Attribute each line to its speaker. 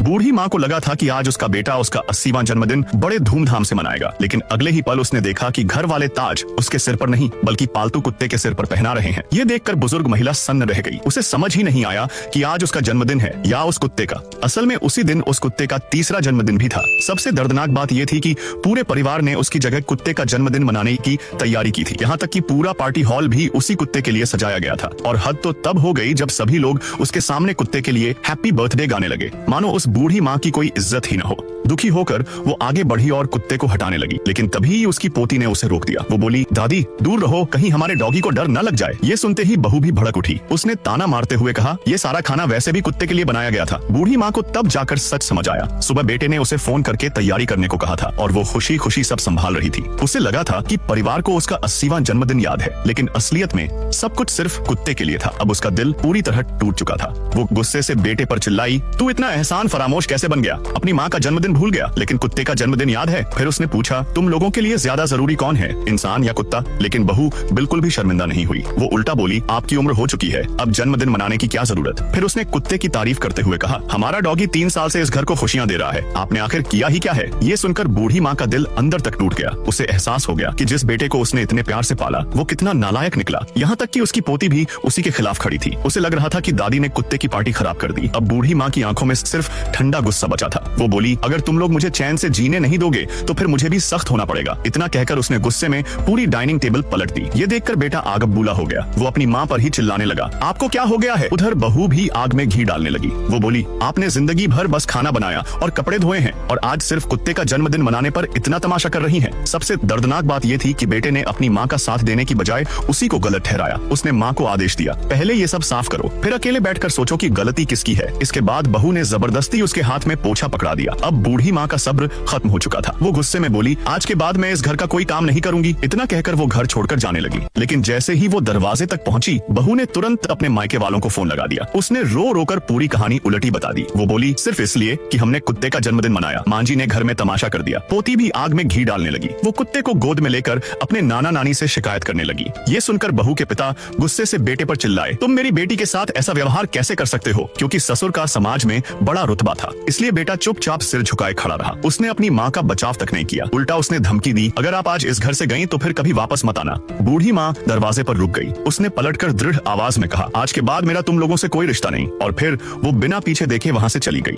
Speaker 1: बूढ़ी माँ को लगा था कि आज उसका बेटा उसका 80वां जन्मदिन बड़े धूमधाम से मनाएगा, लेकिन अगले ही पल उसने देखा कि घर वाले ताज उसके सिर पर नहीं बल्कि पालतू कुत्ते के सिर पर पहना रहे हैं। ये देखकर बुजुर्ग महिला सन्न रह गई। उसे समझ ही नहीं आया कि आज उसका जन्मदिन है या उस कुत्ते का। असल में उसी दिन उस कुत्ते का तीसरा जन्मदिन भी था। सबसे दर्दनाक बात यह थी कि पूरे परिवार ने उसकी जगह कुत्ते का जन्मदिन मनाने की तैयारी की थी। यहाँ तक कि पूरा पार्टी हॉल भी उसी कुत्ते के लिए सजाया गया था। और हद तो तब हो गई जब सभी लोग उसके सामने कुत्ते के लिए हैप्पी बर्थडे गाने लगे, मानो उस बूढ़ी माँ की कोई इज्जत ही न हो। दुखी होकर वो आगे बढ़ी और कुत्ते को हटाने लगी, लेकिन तभी उसकी पोती ने उसे रोक दिया। वो बोली, दादी दूर रहो, कहीं हमारे डॉगी को डर न लग जाए। ये सुनते ही बहू भी भड़क उठी। उसने ताना मारते हुए कहा, ये सारा खाना वैसे भी कुत्ते के लिए बनाया गया था। बूढ़ी माँ को तब जाकर सच समझ आया। सुबह बेटे ने उसे फोन करके तैयारी करने को कहा था और वो खुशी खुशी सब संभाल रही थी। उसे लगा था कि परिवार को उसका 80वां जन्मदिन याद है, लेकिन असलियत में सब कुछ सिर्फ कुत्ते के लिए था। अब उसका दिल पूरी तरह टूट चुका था। वो गुस्से से बेटे पर चिल्लाई, तू इतना एहसान फरामोश कैसे बन गया? अपनी माँ का जन्मदिन भूल गया, लेकिन कुत्ते का जन्मदिन याद है? फिर उसने पूछा, तुम लोगों के लिए ज्यादा जरूरी कौन है, इंसान या कुत्ता? लेकिन बहू बिल्कुल भी शर्मिंदा नहीं हुई। वो उल्टा बोली, आपकी उम्र हो चुकी है, अब जन्मदिन मनाने की क्या जरूरत? फिर उसने कुत्ते की तारीफ करते हुए कहा, हमारा डॉगी 3 साल से इस घर को खुशियां दे रहा है, आपने आखिर किया ही क्या है? ये सुनकर बूढ़ी माँ का दिल अंदर तक टूट गया। उसे एहसास हो गया कि जिस बेटे को उसने इतने प्यार से पाला वो कितना नालायक निकला। यहाँ तक कि उसकी पोती भी उसी के खिलाफ खड़ी थी। उसे लग रहा था कि दादी ने कुत्ते की पार्टी खराब कर दी। अब बूढ़ी माँ की आंखों में सिर्फ ठंडा गुस्सा बचा था। वो बोली, अगर तुम लोग मुझे चैन से जीने नहीं दोगे तो फिर मुझे भी सख्त होना पड़ेगा। इतना कहकर उसने गुस्से में पूरी डाइनिंग टेबल पलट दी। ये देखकर बेटा आग बबूला हो गया। वो अपनी माँ पर ही चिल्लाने लगा, आपको क्या हो गया है? उधर बहू भी आग में घी डालने लगी। वो बोली, आपने जिंदगी भर बस खाना बनाया और कपड़े धोए हैं और आज सिर्फ कुत्ते का जन्मदिन मनाने पर इतना तमाशा कर रही हैं। सबसे दर्दनाक बात यह थी कि बेटे ने अपनी माँ का साथ देने की बजाय उसी को गलत ठहराया। उसने माँ को आदेश दिया, पहले ये सब साफ करो, फिर अकेले बैठकर सोचो कि गलती किसकी है। इसके बाद बहू ने जबरदस्ती उसके हाथ में पोछा पकड़ा दिया। अब बूढ़ी माँ का सब्र खत्म हो चुका था। वो गुस्से में बोली, आज के बाद मैं इस घर का कोई काम नहीं करूंगी। इतना कहकर वो घर छोड़कर जाने लगी। लेकिन जैसे ही वो दरवाजे तक पहुंची, बहू ने तुरंत अपने मायके वालों को फोन लगा दिया। उसने रो रो कर पूरी कहानी उलटी बता दी। वो बोली, सिर्फ इसलिए कि हमने कुत्ते का जन्मदिन मनाया, मां जी ने घर में तमाशा कर दिया। पोती भी आग में घी डालने लगी। वो कुत्ते को गोद में लेकर अपने नाना नानी से शिकायत करने लगी। ये सुनकर बहू के पिता गुस्से से बेटे पर चिल्लाए, तुम मेरी बेटी के साथ ऐसा व्यवहार कैसे कर सकते हो? क्योंकि ससुर का समाज में बड़ा रुतबा था, इसलिए बेटा चुपचाप सिर झुकाए खड़ा रहा। उसने अपनी माँ का बचाव तक नहीं किया, उल्टा उसने धमकी दी, अगर आप आज इस घर से गई तो फिर कभी वापस मत आना। बूढ़ी माँ दरवाजे पर रुक गई। उसने पलटकर दृढ़ आवाज में कहा, आज के बाद मेरा तुम लोगों से कोई रिश्ता नहीं। और फिर वो बिना पीछे देखे वहां से चली गई।